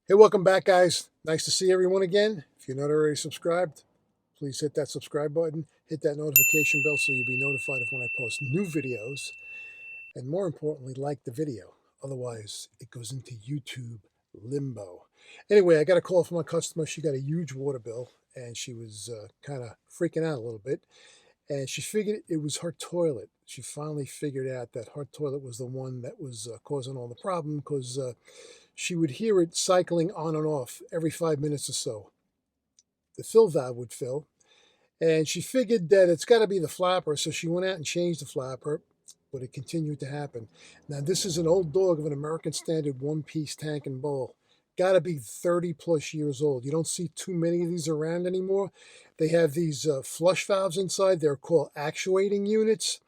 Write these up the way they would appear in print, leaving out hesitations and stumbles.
Hey, welcome back, guys. Nice to see everyone again. If you're not already subscribed, please hit that subscribe button, hit that notification bell so you'll be notified of when I post new videos, and more importantly, like the video. Otherwise, it goes into YouTube limbo. Anyway, I got a call from a customer. She got a huge water bill, and she was kind of freaking out a little bit. And she figured it was her toilet. She finally figured out that her toilet was the one that was causing all the problem because she would hear it cycling on and off every 5 minutes or so. The fill valve would fill, and she figured that it's got to be the flapper, so she went out and changed the flapper, but it continued to happen. Now, this is an old dog of an American Standard one-piece tank and bowl. Got to be 30 plus years old. You don't see too many of these around anymore. They have these flush valves inside. They're called actuating units.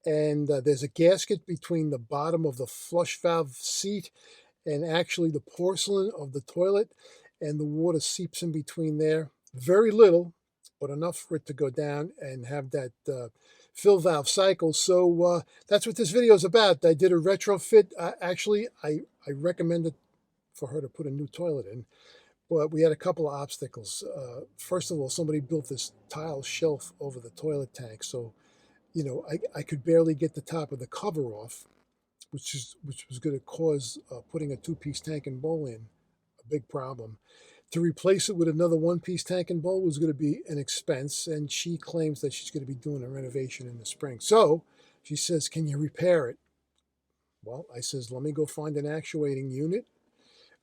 And there's a gasket between the bottom of the flush valve seat and actually the porcelain of the toilet, and the water seeps in between there. Very little, but enough for it to go down and have that fill valve cycle. So that's what this video is about. I did a retrofit. I recommended for her to put a new toilet in, but we had a couple of obstacles. First of all, somebody built this tile shelf over the toilet tank, so I could barely get the top of the cover off, which was going to cause putting a two-piece tank and bowl in a big problem. To replace it with another one-piece tank and bowl was going to be an expense, and she claims that she's going to be doing a renovation in the spring. So she says, "Can you repair it?" Well, I says, "Let me go find an actuating unit.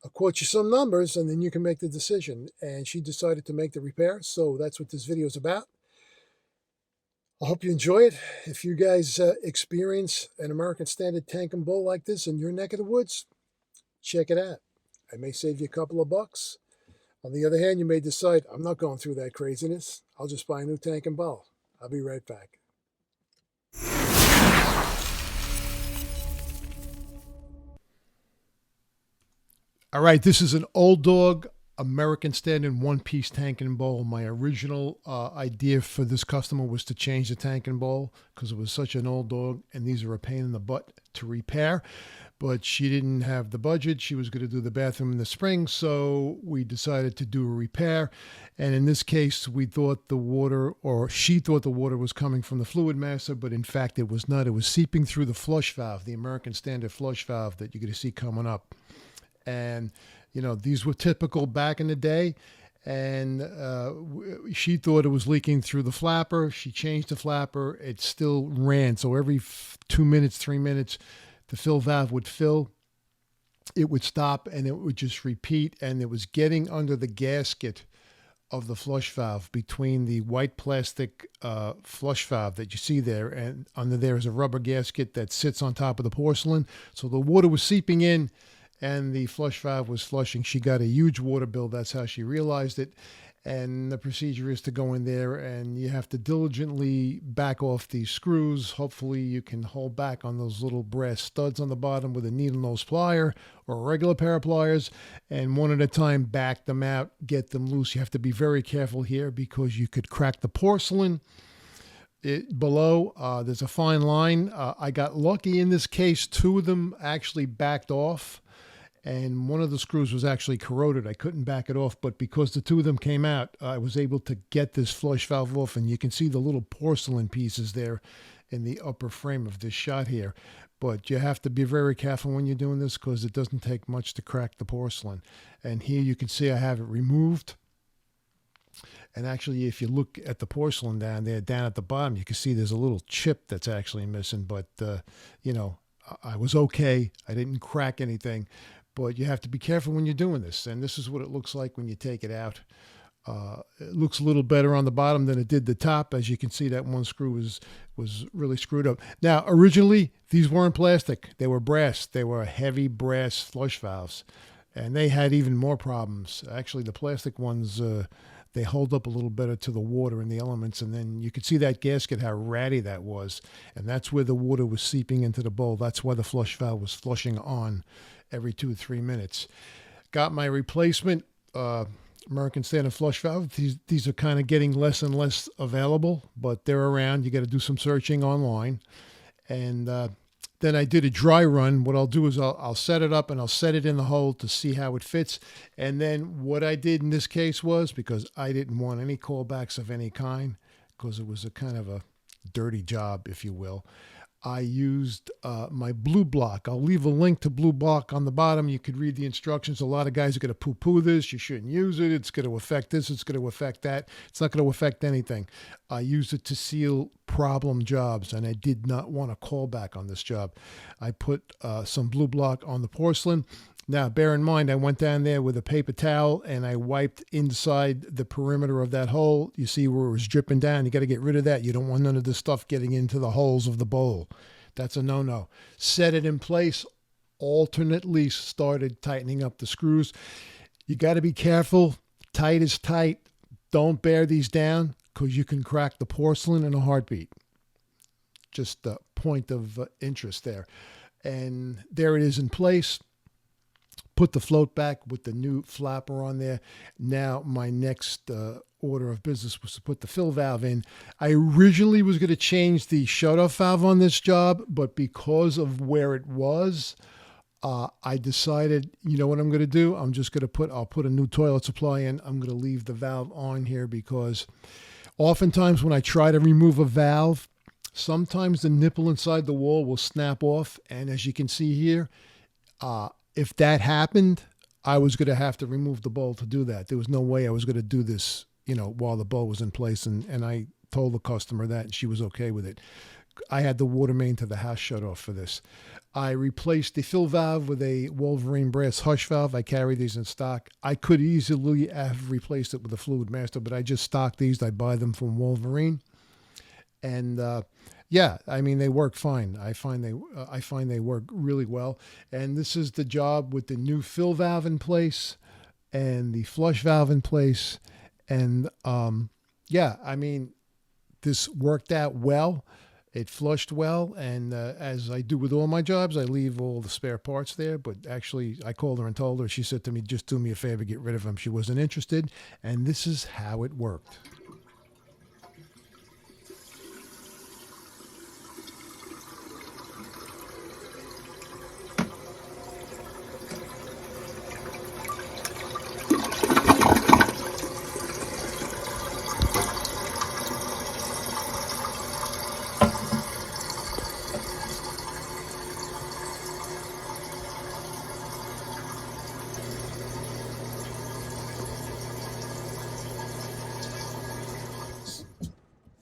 I'll quote you some numbers, and then you can make the decision." And she decided to make the repair, so that's what this video is about. I hope you enjoy it. If you guys experience an American Standard tank and bowl like this in your neck of the woods, check it out. I may save you a couple of bucks. On the other hand, you may decide, I'm not going through that craziness. I'll just buy a new tank and bowl. I'll be right back. All right, this is an old dog American Standard one-piece tank and bowl. My original idea for this customer was to change the tank and bowl because it was such an old dog, and these are a pain in the butt to repair. But she didn't have the budget. She was going to do the bathroom in the spring, so we decided to do a repair. And in this case, we thought the water, or she thought the water was coming from the fluid master, but in fact it was not. It was seeping through the flush valve, the American Standard flush valve that you're going to see coming up. And these were typical back in the day, and she thought it was leaking through the flapper. She changed the flapper. It still ran, so every 2 minutes, 3 minutes, the fill valve would fill, it would stop, and it would just repeat. And it was getting under the gasket of the flush valve between the white plastic flush valve that you see there, and under there is a rubber gasket that sits on top of the porcelain. So the water was seeping in and the flush valve was flushing. She got a huge water bill. That's how she realized it. And the procedure is to go in there, and you have to diligently back off these screws. Hopefully you can hold back on those little brass studs on the bottom with a needle nose plier or a regular pair of pliers, and one at a time back them out, get them loose. You have to be very careful here because you could crack the porcelain. Below, there's a fine line. I got lucky in this case. Two of them actually backed off, and one of the screws was actually corroded. I couldn't back it off, but because the two of them came out, I was able to get this flush valve off, and you can see the little porcelain pieces there in the upper frame of this shot here. But you have to be very careful when you're doing this because it doesn't take much to crack the porcelain. And here you can see I have it removed. And actually, if you look at the porcelain down there, down at the bottom, you can see there's a little chip that's actually missing. But, I was okay. I didn't crack anything. But you have to be careful when you're doing this. And this is what it looks like when you take it out. It looks a little better on the bottom than it did the top. As you can see, that one screw was really screwed up. Now, originally, these weren't plastic. They were brass. They were heavy brass flush valves. And they had even more problems. Actually, the plastic ones, they hold up a little better to the water and the elements. And then you could see that gasket, how ratty that was. And that's where the water was seeping into the bowl. That's why the flush valve was flushing on every 2 or 3 minutes. Got my replacement American Standard flush valve. These are kind of getting less and less available, but they're around. You got to do some searching online. And then I did a dry run. What I'll do is I'll set it up and I'll set it in the hole to see how it fits. And then what I did in this case was, because I didn't want any callbacks of any kind, because it was a kind of a dirty job, if you will, I used my blue block. I'll leave a link to blue block on the bottom. You could read the instructions. A lot of guys are going to poo-poo this. You shouldn't use it. It's going to affect this. It's going to affect that. It's not going to affect anything. I used it to seal problem jobs, and I did not want a callback on this job. I put some blue block on the porcelain. Now, bear in mind, I went down there with a paper towel and I wiped inside the perimeter of that hole. You see where it was dripping down. You got to get rid of that. You don't want none of this stuff getting into the holes of the bowl. That's a no-no. Set it in place. Alternately started tightening up the screws. You got to be careful. Tight is tight. Don't bear these down because you can crack the porcelain in a heartbeat. Just a point of interest there. And there it is in place. Put the float back with the new flapper on there. Now my next order of business was to put the fill valve in. I originally was going to change the shutoff valve on this job, but because of where it was, I decided, you know what I'm going to do? I'll put a new toilet supply in. I'm going to leave the valve on here because oftentimes when I try to remove a valve, sometimes the nipple inside the wall will snap off. And as you can see here, if that happened, I was going to have to remove the bowl to do that. There was no way I was going to do this, while the bowl was in place. And I told the customer that, and she was okay with it. I had the water main to the house shut off for this. I replaced the fill valve with a Wolverine brass hush valve. I carry these in stock. I could easily have replaced it with a Fluid Master, but I just stock these. I buy them from Wolverine. And yeah, I mean, they work fine. I find they work really well. And this is the job with the new fill valve in place and the flush valve in place. And yeah, I mean, this worked out well. It flushed well. And as I do with all my jobs, I leave all the spare parts there. But actually, I called her and told her. She said to me, just do me a favor, get rid of them. She wasn't interested. And this is how it worked.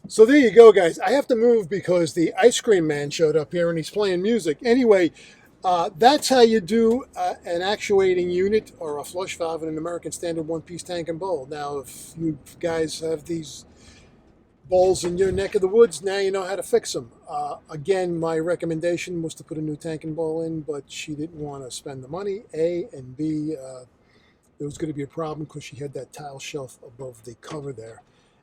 So there you go, guys. I have to move because the ice cream man showed up here and he's playing music. Anyway, that's how you do an actuating unit or a flush valve in an American Standard one-piece tank and bowl. Now, if you guys have these bowls in your neck of the woods, now you know how to fix them. Again, my recommendation was to put a new tank and bowl in, but she didn't want to spend the money, A, and B, there was going to be a problem because she had that tile shelf above the cover there.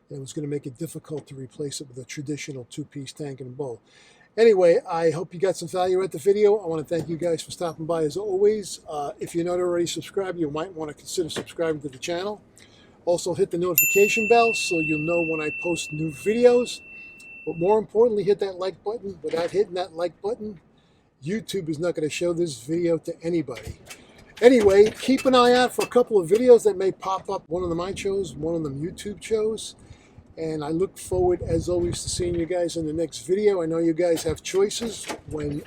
And it was going to make it difficult to replace it with a traditional two-piece tank and bowl. Anyway, I hope you got some value at the video. I want to thank you guys for stopping by as always. If you're not already subscribed, you might want to consider subscribing to the channel. Also, hit the notification bell so you'll know when I post new videos. But more importantly, hit that like button. Without hitting that like button, YouTube is not going to show this video to anybody. Anyway, keep an eye out for a couple of videos that may pop up. One of them I chose, one of them YouTube chose. And I look forward, as always, to seeing you guys in the next video. I know you guys have choices when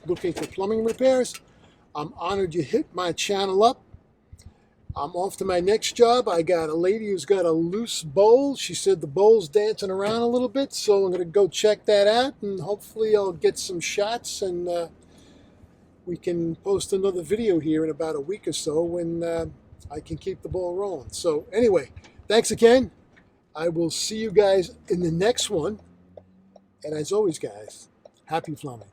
looking for plumbing repairs. I'm honored you hit my channel up. I'm off to my next job. I got a lady who's got a loose bowl. She said the bowl's dancing around a little bit, so I'm going to go check that out. And hopefully I'll get some shots and we can post another video here in about a week or so when I can keep the ball rolling. So anyway, thanks again. I will see you guys in the next one. And as always, guys, happy plumbing.